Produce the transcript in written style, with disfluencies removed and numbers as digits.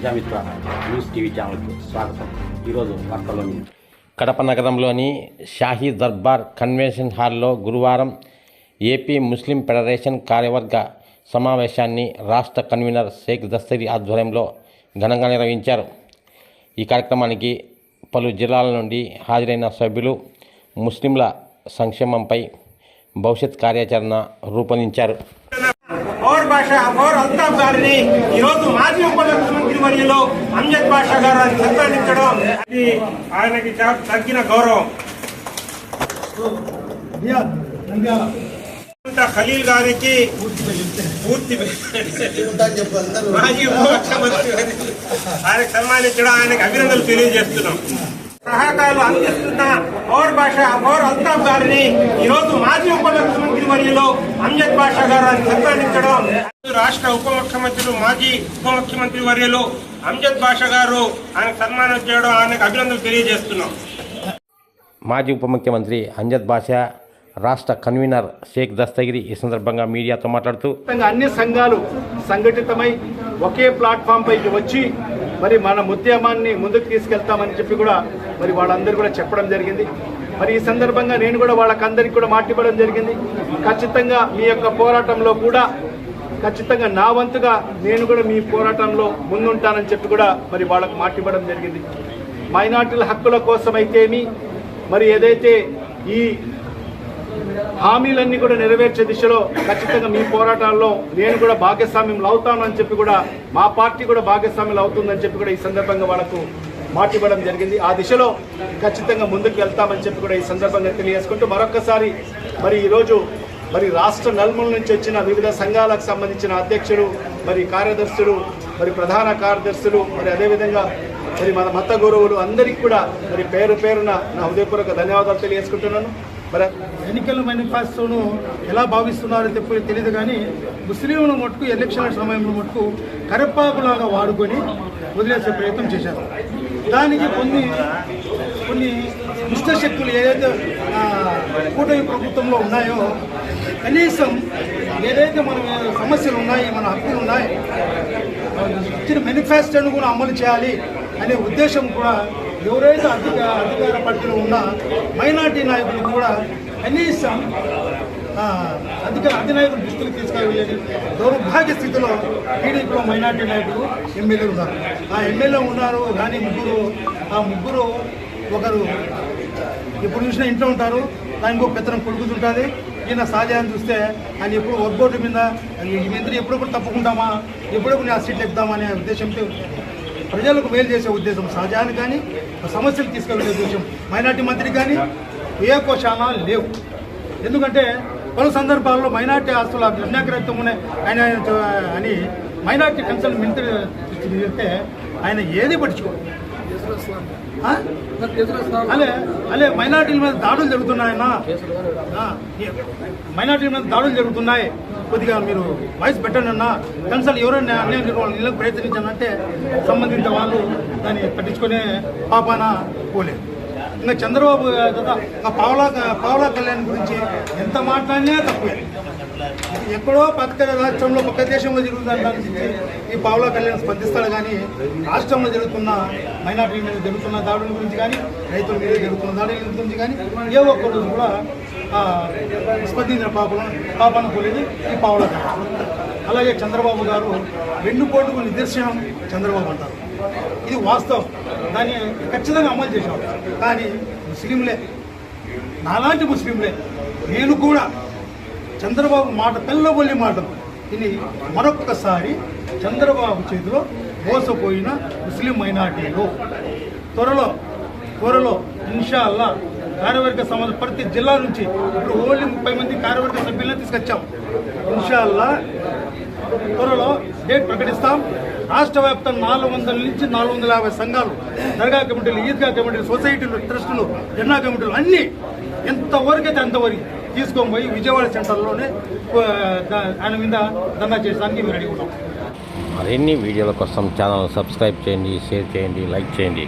Prajamitra news TV ఛానల్కు స్వాగతం. ఈరోజు వార్తల్లోని కడప నగరంలోని షాహీ దర్బార్ కన్వెన్షన్ హాల్లో గురువారం ఏపీ ముస్లిం ఫెడరేషన్ కార్యవర్గ సమావేశాన్ని రాష్ట్ర కన్వీనర్ షేక్ దస్తగిరి ఆధ్వర్యంలో ఘనంగా నిర్వహించారు. ఈ కార్యక్రమానికి పలు జిల్లాల నుండి హాజరైన సభ్యులు ముస్లింల సంక్షేమంపై భవిష్యత్ కార్యాచరణ రూపొందించారు. అల్తాఫ్ గారిని ఈరోజు మాజీ ఉప ముఖ్యమంత్రి వర్యులు అంజద్ బాషా గారు అని సత్కరించడం అది ఆయనకి తగ్గిన గౌరవం. ఖలీల్ గారికి పూర్తి మాజీ ఉప ముఖ్యమంత్రి ఆయనకు సన్మానించడం, ఆయనకు అభినందనలు తెలియజేస్తున్నాం. సహకారాలు అందిస్తున్న అల్తాఫ్ గారిని ఈరోజు మాజీ ఉప ముఖ్యమంత్రి వర్యులు అంజద్ బాషా గారు అని సత్కరించడం, రాష్ట్ర ఉప ముఖ్యమంత్రులు మాజీ ఉప ముఖ్యమంత్రి వర్యులు అంజద్ బాషా గారు ఆయనకు సన్మానం చేయడం, ఆయనకు అభినందనలు తెలియజేస్తున్నాం. మాజీ ఉప ముఖ్యమంత్రి అంజద్ బాషా, రాష్ట్ర కన్వీనర్ షేక్ దస్తగిరి ఈ సందర్భంగా మీడియాతో మాట్లాడుతూ అన్ని సంఘాలు సంఘటితమై ఒకే ప్లాట్ఫామ్ పైకి వచ్చి మరి మన ఉద్యమాన్ని ముందుకు తీసుకెళ్తామని చెప్పి కూడా మరి వాళ్ళందరూ కూడా చెప్పడం జరిగింది. మరి ఈ సందర్భంగా నేను కూడా వాళ్ళకందరికీ కూడా మాటివ్వడం జరిగింది. ఖచ్చితంగా మీ యొక్క పోరాటంలో కూడా ఖచ్చితంగా నా వంతుగా నేను కూడా మీ పోరాటంలో ముందుంటానని చెప్పి కూడా మరి వాళ్ళకు మాటివ్వడం జరిగింది. మైనార్టీల హక్కుల కోసమైతేమి మరి ఏదైతే ఈ హామీలన్నీ కూడా నెరవేర్చే దిశలో ఖచ్చితంగా మీ పోరాటాల్లో నేను కూడా భాగస్వామ్యం అవుతానని చెప్పి కూడా మా పార్టీ కూడా భాగస్వామ్యం అవుతుందని చెప్పి కూడా ఈ సందర్భంగా వాళ్ళకు మాటివ్వడం జరిగింది. ఆ దిశలో ఖచ్చితంగా ముందుకు వెళ్తామని చెప్పి కూడా ఈ సందర్భంగా తెలియజేసుకుంటూ మరొకసారి మరి ఈరోజు మరి రాష్ట్ర నలుమూల నుంచి వచ్చిన వివిధ సంఘాలకు సంబంధించిన అధ్యక్షులు, మరి కార్యదర్శులు, మరి ప్రధాన కార్యదర్శులు, మరి అదేవిధంగా మరి మన మత గురువులు అందరికీ కూడా మరి పేరు పేరున నా హృదయపూర్వక ధన్యవాదాలు తెలియజేసుకుంటున్నాను. మరి ఎన్నికల మేనిఫెస్టోను ఎలా భావిస్తున్నారో తెలియదు, కానీ ముస్లింల మటుకు ఎలక్షన్ల సమయంలో మటుకు కరపాకులాగా వాడుకొని వదిలేసే ప్రయత్నం చేశారు. దానికి కొన్ని దుష్టశక్తులు ఏదైతే కూటమి ప్రభుత్వంలో ఉన్నాయో కనీసం ఏదైతే మన సమస్యలు ఉన్నాయి, మన హక్కులు ఉన్నాయి, ఇచ్చిన మేనిఫెస్టోను కూడా అమలు చేయాలి అనే ఉద్దేశం కూడా ఎవరైతే అధికార పార్టీలో ఉన్న మైనార్టీ నాయకులు కూడా కనీసం అధినాయకులు దృష్టికి తీసుకెళ్ళలేదు. దౌర్భాగ్య స్థితిలో టీడీపీలో మైనార్టీ నాయకులు ఎమ్మెల్యేలు ఉన్నారు. ఆ ఎమ్మెల్యే ఉన్నారు కానీ ముగ్గురు ఒకరు ఎప్పుడు చూసినా ఇంట్లో ఉంటారు, దానికి ఒక పెత్తనం కొడుకుతుంటుంది. ఈయన సాధ్యాన్ని చూస్తే ఆయన ఎప్పుడు వర్కౌట్ మీద ఇద్దరు ఎప్పుడెప్పుడు తప్పుకుంటామా, ఎప్పుడెప్పుడు ఆ సీట్లు ఎక్కుదామా అనే ఉద్దేశంతో ప్రజలకు మేలు చేసే ఉద్దేశం షాజహాన్ కానీ సమస్యలు తీసుకెళ్లే ఉద్దేశం మైనార్టీ మంత్రి కానీ ఏ కోశాన లేవు. ఎందుకంటే పలు సందర్భాల్లో మైనార్టీ ఆస్తుల అన్యాగ్రహితం ఉన్నాయి ఆయన అని మైనార్టీ కన్సల్ట్ మంత్రి వెళ్తే ఆయన ఏది పట్టించుకోడు. అదే మైనార్టీల మీద దాడులు జరుగుతున్నాయన్నా, మైనార్టీల మీద దాడులు జరుగుతున్నాయి, కొద్దిగా మీరు వాయిస్ పెట్టండి అన్న, కన్సల్ట్ ఎవరైనా అన్యాయం ఇళ్ళకి ప్రయత్నించానంటే సంబంధించిన వాళ్ళు దాన్ని పట్టించుకునే పాపాన పోలేదు. ఇంకా చంద్రబాబు కదా పావలా కళ్యాణ్ గురించి ఎంత మాట్లాడినా తక్కువే. ఎక్కడో పక్క రాష్ట్రంలో పక్క దేశంలో జరుగుతున్న దాని గురించి ఈ పావలా కళ్యాణ్ స్పందిస్తాడు, కానీ రాష్ట్రంలో జరుగుతున్న మైనార్టీల మీద జరుగుతున్న దాడుల గురించి కానీ రైతుల మీద జరుగుతున్న దాడుల గురించి కానీ ఏ ఒక్కరు కూడా స్పందించిన పాపన పోలేదు ఈ పావలా కళ్యాణ్. అలాగే చంద్రబాబు గారు వెన్నుపోటుకు నిదర్శనం చంద్రబాబు అంటారు, ఇది వాస్తవం. దాన్ని ఖచ్చితంగా అమలు చేశాం. కానీ ముస్లింలే, నాలాంటి ముస్లింలే, నేను కూడా చంద్రబాబు మాట తెల్లబొల్లి మాటలు ఇది మరొక్కసారి చంద్రబాబు చేతిలో మోసపోయిన ముస్లిం మైనార్టీలు త్వరలో ఇన్షాల్లా కార్యవర్గ సంబంధం ప్రతి జిల్లా నుంచి ఇప్పుడు ఓన్లీ 30 మంది కార్యవర్గ సభ్యులను తీసుకొచ్చాం. ఇన్షాల్లా త్వరలో డేట్ ప్రకటిస్తాం. రాష్ట్ర వ్యాప్తంగా 400 నుంచి 450 సంఘాలు, దర్గా కమిటీలు, ఈద్గా కమిటీలు, సొసైటీలు, ట్రస్టులు, జెండా కమిటీలు అన్నీ ఎంతవరకు అయితే అంతవరకు తీసుకొని పోయి విజయవాడ సెంటర్లోనే ఆయన మీద దందా చేయడానికి మేము రెడీ ఉన్నాం. మరిన్ని వీడియోల కోసం ఛానల్ సబ్స్క్రైబ్ చేయండి, షేర్ చేయండి, లైక్ చేయండి.